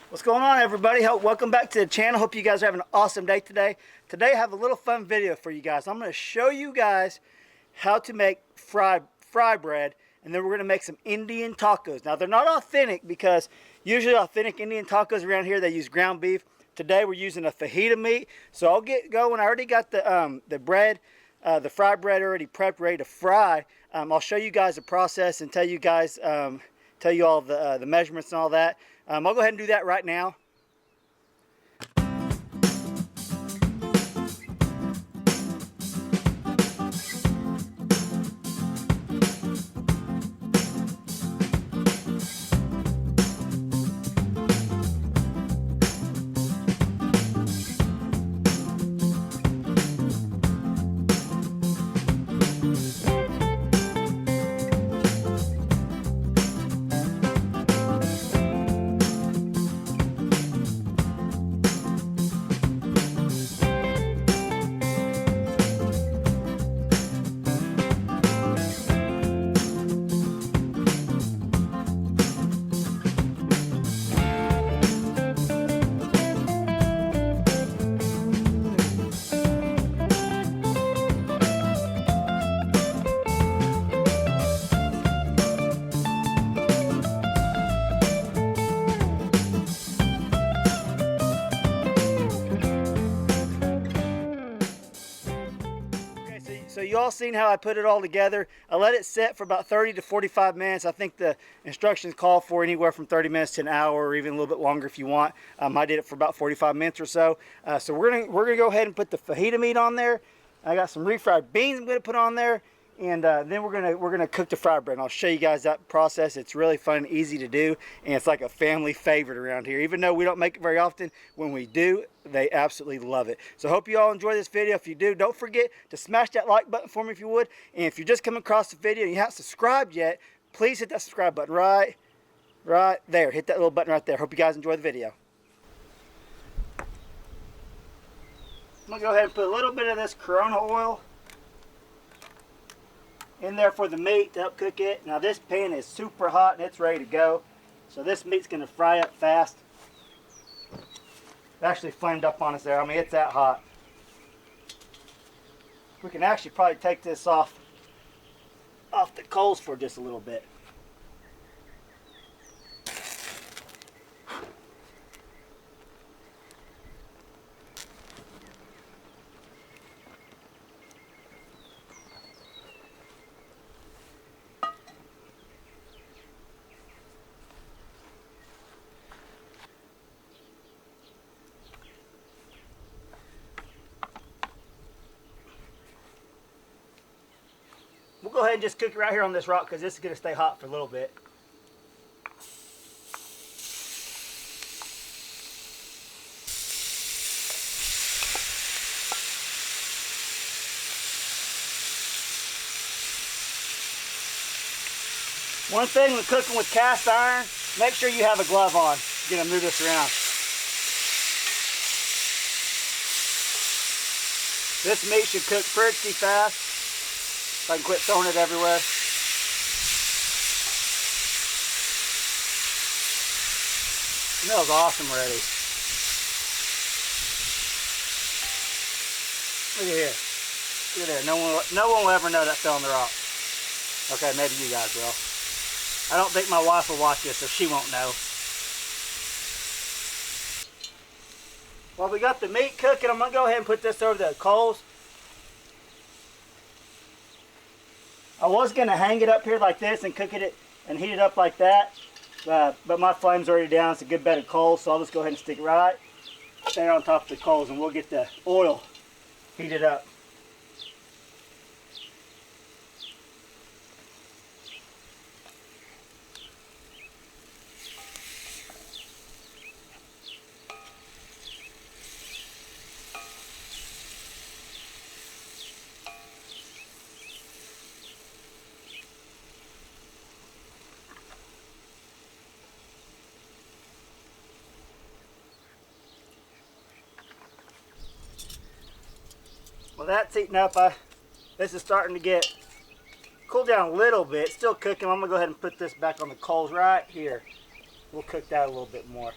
What's going on, everybody? Welcome back to the channel. Hope you guys are having an awesome day today. Today I have a little fun video for you guys. I'm going to show you guys how to make fry bread, and then we're going to make some Indian tacos. Now, they're not authentic because usually authentic Indian tacos around here, they use ground beef. Today we're using a fajita meat. So I'll get going. I already got the bread, the fried bread already prepped, ready to fry. I'll show you guys the process and tell you guys, tell you all the measurements and all that. I'll go ahead and do that right now. So you all seen how I put it all together. I let it set for about 30 to 45 minutes. I think the instructions call for anywhere from 30 minutes to an hour, or even a little bit longer if you want. I did it for about 45 minutes or so. So we're gonna go ahead and put the fajita meat on there. I got some refried beans I'm gonna put on there, and then we're gonna cook the fried bread. And I'll show you guys that process. It's really fun and easy to do, and it's like a family favorite around here. Even though we don't make it very often, when we do, they absolutely love it. So hope you all enjoy this video. If you do, don't forget to smash that like button for me if you would. And if you're just coming across the video and you haven't subscribed yet, please hit that subscribe button right there. Hit that little button right there. Hope you guys enjoy the video. I'm gonna go ahead and put a little bit of this Corona oil in there for the meat to help cook it. Now this pan is super hot and it's ready to go. So this meat's gonna fry up fast. It actually flamed up on us there. I mean, it's that hot. We can actually probably take this off the coals for just a little bit. We'll go ahead and just cook it right here on this rock because this is going to stay hot for a little bit. One thing when cooking with cast iron, make sure you have a glove on. You're going to move this around. This meat should cook pretty fast. If I can quit throwing it everywhere. Smells awesome already. Look at here. Look at there. No one will ever know that fell on the rock. Okay, maybe you guys will. I don't think my wife will watch this, so she won't know. Well, we got the meat cooking. I'm going to go ahead and put this over the coals. I was going to hang it up here like this and cook it and heat it up like that, but my flame's already down. It's a good bed of coals, so I'll just go ahead and stick it right there on top of the coals, and we'll get the oil heated up. Well, that's heating up. This is starting to get cool down a little bit. Still cooking. I'm gonna go ahead and put this back on the coals right here. We'll cook that a little bit more.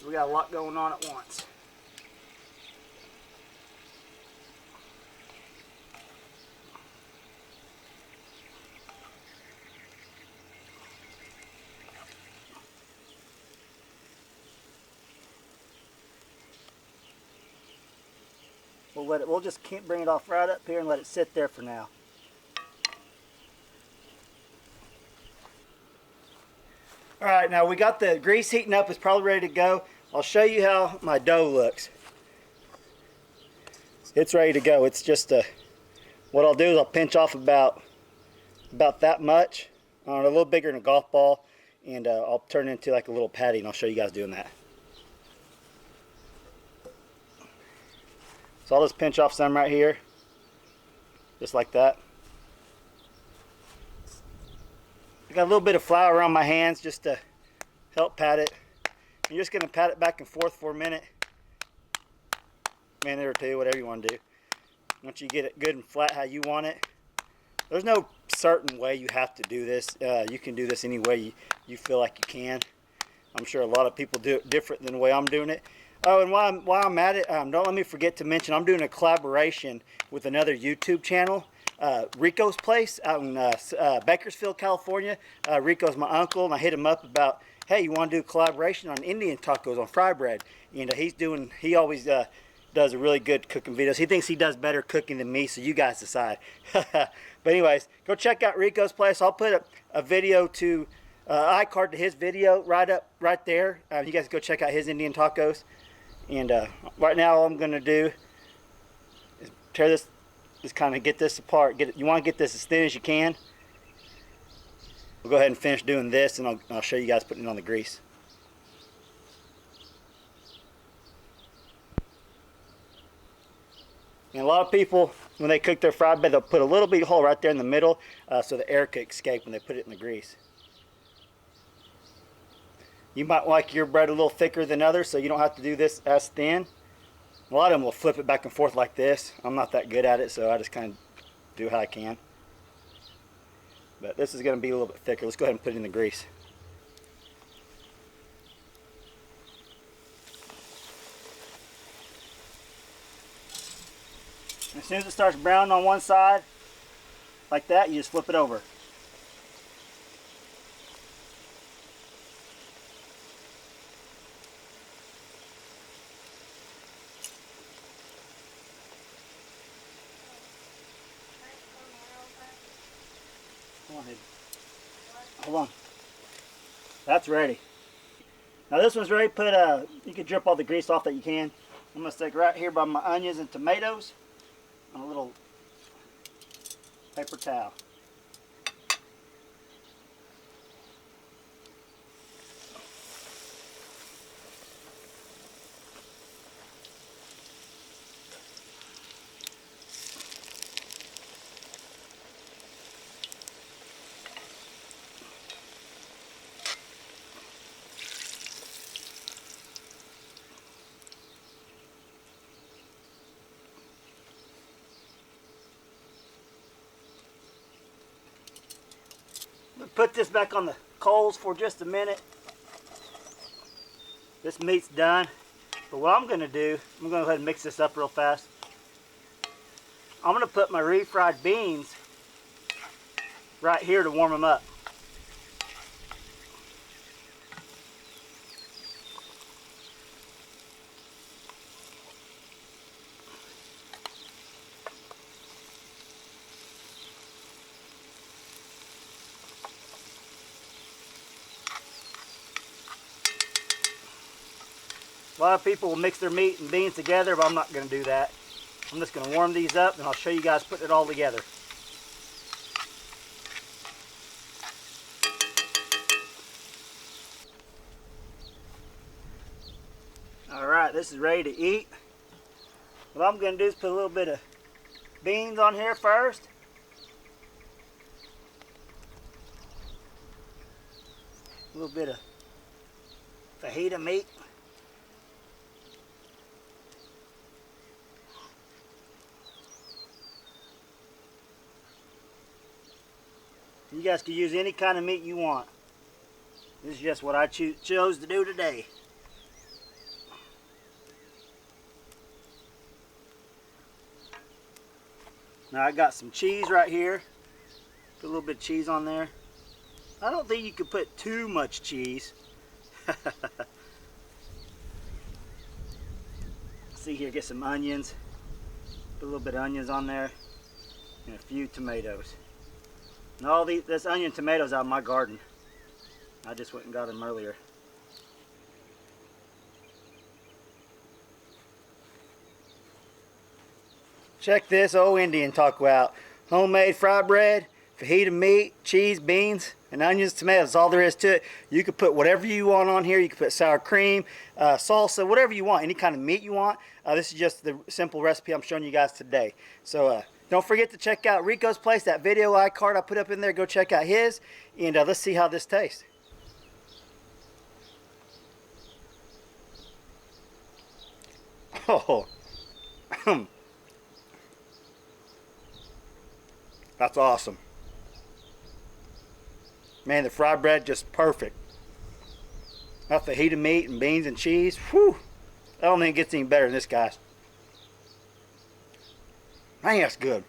So we got a lot going on at once. We'll just bring it off right up here and let it sit there for now. All right, now we got the grease heating up. It's probably ready to go. I'll show you how my dough looks. It's ready to go. It's just what I'll do is I'll pinch off about that much, a little bigger than a golf ball, and I'll turn it into like a little patty, and I'll show you guys doing that. So I'll just pinch off some right here, just like that. I got a little bit of flour around my hands just to help pat it. You're just going to pat it back and forth for a minute or two, whatever you want to do. Once you get it good and flat how you want it. There's no certain way you have to do this. You can do this any way you feel like you can. I'm sure a lot of people do it different than the way I'm doing it. Oh, and while I'm at it, don't let me forget to mention I'm doing a collaboration with another YouTube channel, Ricos Place out in Bakersfield, California. Rico's my uncle, and I hit him up about, hey, you want to do a collaboration on Indian tacos on fry bread? And he always does a really good cooking videos. He thinks he does better cooking than me, so you guys decide. But anyways, go check out Ricos Place. I'll put a video to iCard to his video right there. You guys go check out his Indian tacos. And right now all I'm going to do is tear this, just kind of get this apart. You want to get this as thin as you can. We'll go ahead and finish doing this, and I'll show you guys putting it on the grease. And a lot of people, when they cook their fried bread, they'll put a little big hole right there in the middle so the air could escape when they put it in the grease. You might like your bread a little thicker than others, so you don't have to do this as thin. A lot of them will flip it back and forth like this. I'm not that good at it, so I just kind of do how I can. But this is going to be a little bit thicker. Let's go ahead and put it in the grease. As soon as it starts browning on one side, like that, you just flip it over. Hold on. That's ready. Now this one's ready. You can drip all the grease off that you can. I'm going to stick right here by my onions and tomatoes on a little paper towel. Put this back on the coals for just a minute. This meat's done. But what I'm going to do, I'm going to go ahead and mix this up real fast. I'm going to put my refried beans right here to warm them up. A lot of people will mix their meat and beans together, but I'm not going to do that. I'm just going to warm these up, and I'll show you guys putting it all together. Alright, this is ready to eat. What I'm going to do is put a little bit of beans on here first. A little bit of fajita meat. You guys can use any kind of meat you want. This is just what I chose to do today. Now I got some cheese right here. Put a little bit of cheese on there. I don't think you could put too much cheese. See here, get some onions. Put a little bit of onions on there. And a few tomatoes. And all this onion and tomatoes out of my garden. I just went and got them earlier. Check this old Indian taco out. Homemade fried bread, fajita meat, cheese, beans, and onions, tomatoes. That's all there is to it. You could put whatever you want on here. You could put sour cream, salsa, whatever you want. Any kind of meat you want. This is just the simple recipe I'm showing you guys today. So don't forget to check out Ricos Place. That video iCard I put up in there. Go check out his. And let's see how this tastes. Oh. That's awesome. Man, the fried bread just perfect. That fajita meat and beans and cheese. Whew. I don't think it gets any better than this, guys. Man, that's good.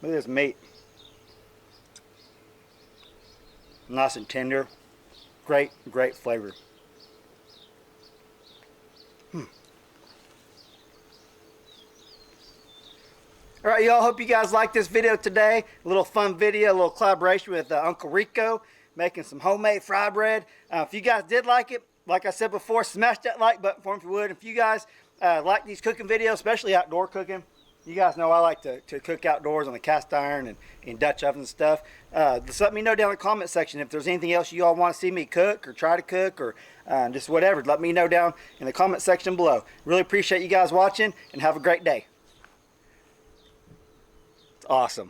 Look at this meat. Nice and tender. Great, great flavor. Alright y'all, hope you guys liked this video today. A little fun video, a little collaboration with Uncle Rico, making some homemade fry bread. If you guys did like it, like I said before, smash that like button for me if you would. If you guys like these cooking videos, especially outdoor cooking, you guys know I like to cook outdoors on the cast iron and in Dutch oven and stuff. Just let me know down in the comment section if there's anything else you all want to see me cook or try to cook or just whatever. Let me know down in the comment section below. Really appreciate you guys watching and have a great day. Awesome.